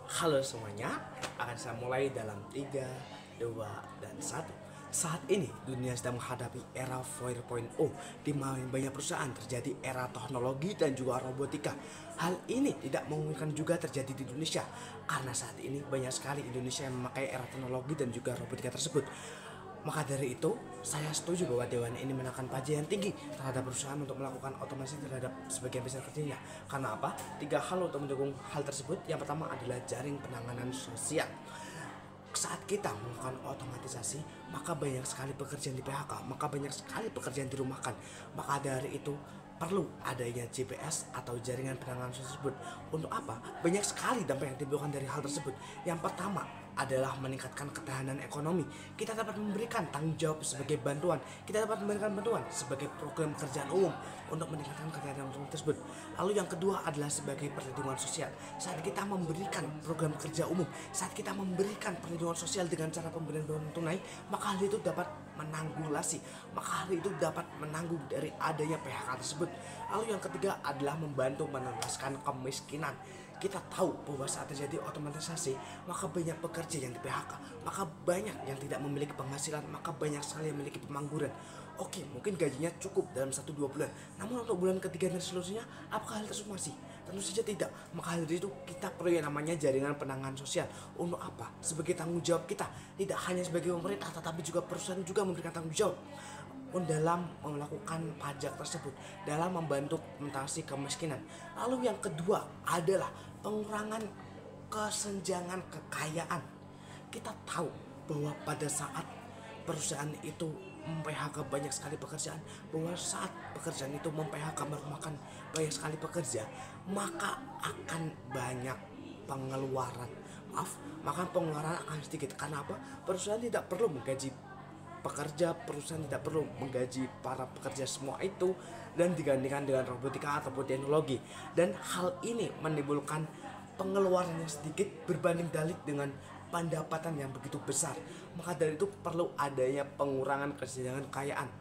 Halo semuanya, akan saya mulai dalam 3, 2, dan 1. Saat ini dunia sedang menghadapi era 4.0, di mana banyak perusahaan terjadi era teknologi dan juga robotika. Hal ini tidak memungkinkan juga terjadi di Indonesia, karena saat ini banyak sekali Indonesia yang memakai era teknologi dan juga robotika tersebut. Maka dari itu, saya setuju bahwa Dewan ini menaikkan pajak yang tinggi terhadap perusahaan untuk melakukan otomasi terhadap sebagian besar kerjanya. Karena apa? 3 hal untuk mendukung hal tersebut. Yang pertama adalah jaring penanganan sosial. Saat kita melakukan otomatisasi, maka banyak sekali pekerjaan di PHK, maka banyak sekali pekerjaan dirumahkan. Maka dari itu perlu adanya GPS atau jaringan penanganan tersebut. Untuk apa? Banyak sekali dampak yang ditimbulkan dari hal tersebut. Yang pertama adalah meningkatkan ketahanan ekonomi. Kita dapat memberikan tanggung jawab sebagai bantuan. Kita dapat memberikan bantuan sebagai program kerjaan umum untuk meningkatkan ketahanan ekonomi tersebut. Lalu yang kedua adalah sebagai perlindungan sosial. Saat kita memberikan program kerja umum, saat kita memberikan perlindungan sosial dengan cara pemberian bantuan tunai, maka hal itu dapat menanggulangi, maka hal itu dapat menanggung dari adanya PHK tersebut. Lalu yang ketiga adalah membantu menuntaskan kemiskinan. Kita tahu bahwa saat terjadi otomatisasi, maka banyak pekerja yang di PHK, maka banyak yang tidak memiliki penghasilan, maka banyak sekali yang memiliki pengangguran. Oke, mungkin gajinya cukup dalam 1-2 bulan, namun untuk bulan ketiga dan seterusnya, apakah hal tersebut masih? Tentu saja tidak. Maka hal itu kita perlu yang namanya jaringan penanganan sosial. Untuk apa? Sebagai tanggung jawab kita, tidak hanya sebagai pemerintah, tetapi juga perusahaan juga memberikan tanggung jawab dalam melakukan pajak tersebut, dalam membantu mengatasi kemiskinan. Lalu yang kedua adalah pengurangan kesenjangan kekayaan. Kita tahu bahwa pada saat perusahaan itu mem-PHK banyak sekali pekerjaan, bahwa saat pekerjaan itu mem-PHK merumahkan banyak sekali pekerja, maka akan banyak pengeluaran. Maka pengeluaran akan sedikit. Karena apa? Perusahaan tidak perlu menggaji pekerja, perusahaan tidak perlu menggaji para pekerja semua itu, dan digantikan dengan robotika ataupun teknologi. Dan hal ini menimbulkan pengeluaran yang sedikit berbanding dalik dengan pendapatan yang begitu besar. Maka dari itu perlu adanya pengurangan kesenjangan kekayaan.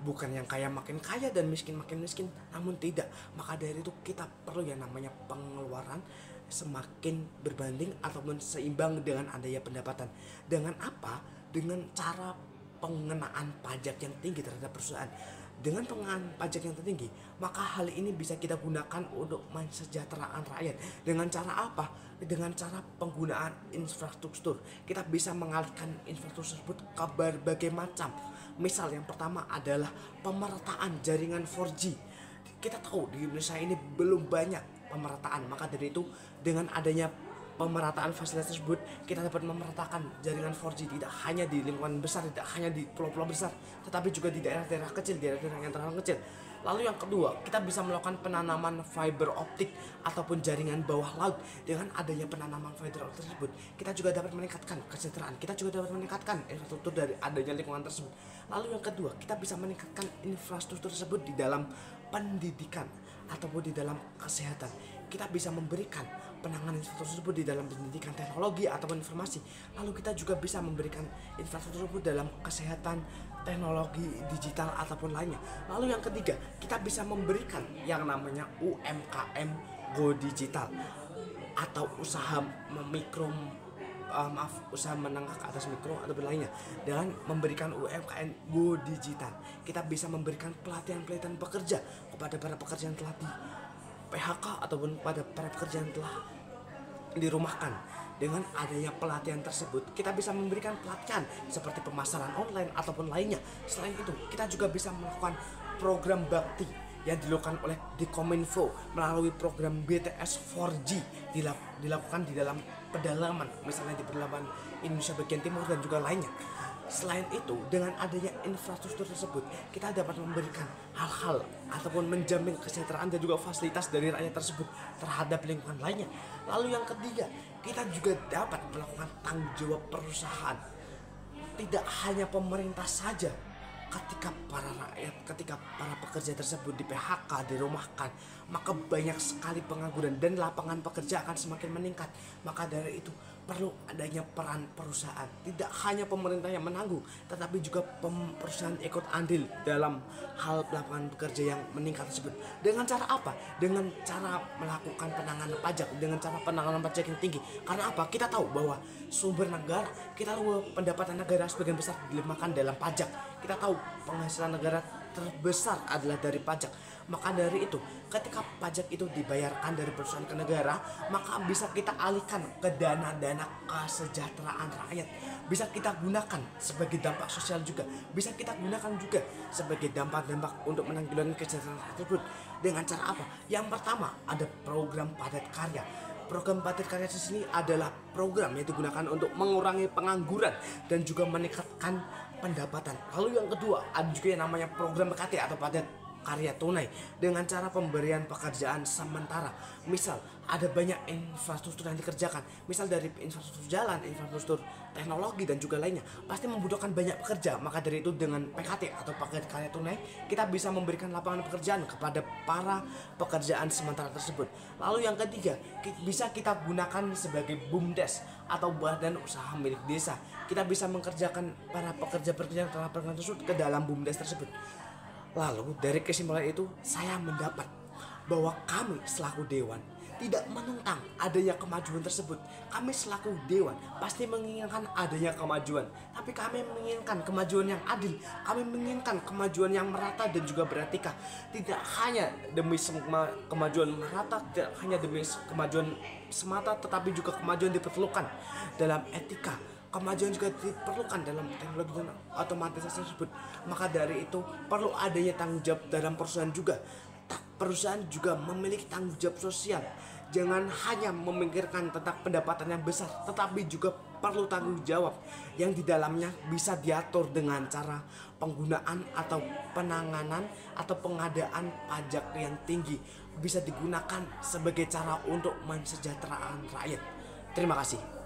Bukan yang kaya makin kaya dan miskin makin miskin, namun tidak. Maka dari itu kita perlu yang namanya pengeluaran semakin berbanding ataupun seimbang dengan adanya pendapatan. Dengan apa? Dengan cara pengenaan pajak yang tinggi terhadap perusahaan. Dengan pengenaan pajak yang tertinggi, maka hal ini bisa kita gunakan untuk mensejahterakan rakyat. Dengan cara apa? Dengan cara penggunaan infrastruktur. Kita bisa mengalihkan infrastruktur tersebut ke berbagai macam. Misal yang pertama adalah pemerataan jaringan 4G. Kita tahu di Indonesia ini belum banyak pemerataan, maka dari itu dengan adanya pemerataan fasilitas tersebut, kita dapat memeratakan jaringan 4G tidak hanya di lingkungan besar, tidak hanya di pulau-pulau besar, tetapi juga di daerah-daerah kecil, daerah-daerah yang terlalu kecil. Lalu yang kedua, kita bisa melakukan penanaman fiber optik ataupun jaringan bawah laut. Dengan adanya penanaman fiber optik tersebut, kita juga dapat meningkatkan kesejahteraan, kita juga dapat meningkatkan infrastruktur dari adanya lingkungan tersebut. Lalu yang kedua, kita bisa meningkatkan infrastruktur tersebut di dalam pendidikan ataupun di dalam kesehatan. Kita bisa memberikan penanganan infrastruktur tersebut di dalam pendidikan teknologi ataupun informasi. Lalu kita juga bisa memberikan infrastruktur tersebut dalam kesehatan, teknologi digital ataupun lainnya. Lalu yang ketiga, kita bisa memberikan yang namanya UMKM Go Digital atau usaha usaha menengah ke atas mikro atau lainnya. Dengan memberikan UMKM Go Digital, kita bisa memberikan pelatihan-pelatihan pekerja kepada para pekerja yang telah di PHK ataupun pada para pekerja yang telah dirumahkan. Dengan adanya pelatihan tersebut, kita bisa memberikan pelatihan seperti pemasaran online ataupun lainnya. Selain itu, kita juga bisa melakukan program bakti yang dilakukan oleh Dikominfo melalui program BTS 4G dilakukan di dalam pedalaman, misalnya di pedalaman Indonesia bagian timur dan juga lainnya. Selain itu, dengan adanya infrastruktur tersebut, kita dapat memberikan hal-hal ataupun menjamin kesejahteraan dan juga fasilitas dari rakyat tersebut terhadap lingkungan lainnya. Lalu yang ketiga, kita juga dapat melakukan tanggung jawab perusahaan. Tidak hanya pemerintah saja. Ketika para pekerja tersebut di PHK, dirumahkan, maka banyak sekali pengangguran dan lapangan pekerja akan semakin meningkat. Maka dari itu perlu adanya peran perusahaan. Tidak hanya pemerintah yang menanggung, tetapi juga perusahaan ikut andil dalam hal lapangan pekerja yang meningkat tersebut. Dengan cara apa? Dengan cara melakukan penanganan pajak, dengan cara penanganan pajak yang tinggi. Karena apa? Kita tahu bahwa sumber negara, kita tahu pendapatan negara sebagian besar dimakan dalam pajak. Kita tahu penghasilan negara terbesar adalah dari pajak. Maka dari itu, ketika pajak itu dibayarkan dari perusahaan ke negara, maka bisa kita alihkan ke dana-dana kesejahteraan rakyat. Bisa kita gunakan sebagai dampak sosial juga. Bisa kita gunakan juga sebagai dampak-dampak untuk menanggulangi kesejahteraan rakyat tersebut. Dengan cara apa? Yang pertama, ada program padat karya. Program padat karya di sini adalah program yang digunakan untuk mengurangi pengangguran dan juga meningkatkan pendapatan. Lalu yang kedua, ada juga yang namanya program PKT atau padat karya tunai dengan cara pemberian pekerjaan sementara. Misal ada banyak infrastruktur yang dikerjakan, misal dari infrastruktur jalan, infrastruktur teknologi dan juga lainnya, pasti membutuhkan banyak pekerja. Maka dari itu dengan PKT atau paket karya tunai, kita bisa memberikan lapangan pekerjaan kepada para pekerjaan sementara tersebut. Lalu yang ketiga, bisa kita gunakan sebagai BUMDes atau badan usaha milik desa. Kita bisa mengerjakan para pekerja-pekerja tersebut ke dalam BUMDes tersebut. Lalu dari kesimpulan itu saya mendapat bahwa kami selaku dewan tidak menentang adanya kemajuan tersebut. Kami selaku dewan pasti menginginkan adanya kemajuan, tapi kami menginginkan kemajuan yang adil. Kami menginginkan kemajuan yang merata dan juga beretika. Tidak hanya demi kemajuan merata, tidak hanya demi kemajuan semata, tetapi juga kemajuan diperlukan dalam etika. Kemajuan juga diperlukan dalam teknologi dan otomatisasi tersebut. Maka dari itu perlu adanya tanggung jawab dalam perusahaan juga. Perusahaan juga memiliki tanggung jawab sosial. Jangan hanya memikirkan tentang pendapatan yang besar, tetapi juga perlu tanggung jawab yang di dalamnya bisa diatur dengan cara penggunaan atau penanganan atau pengadaan pajak yang tinggi. Bisa digunakan sebagai cara untuk mensejahterakan rakyat. Terima kasih.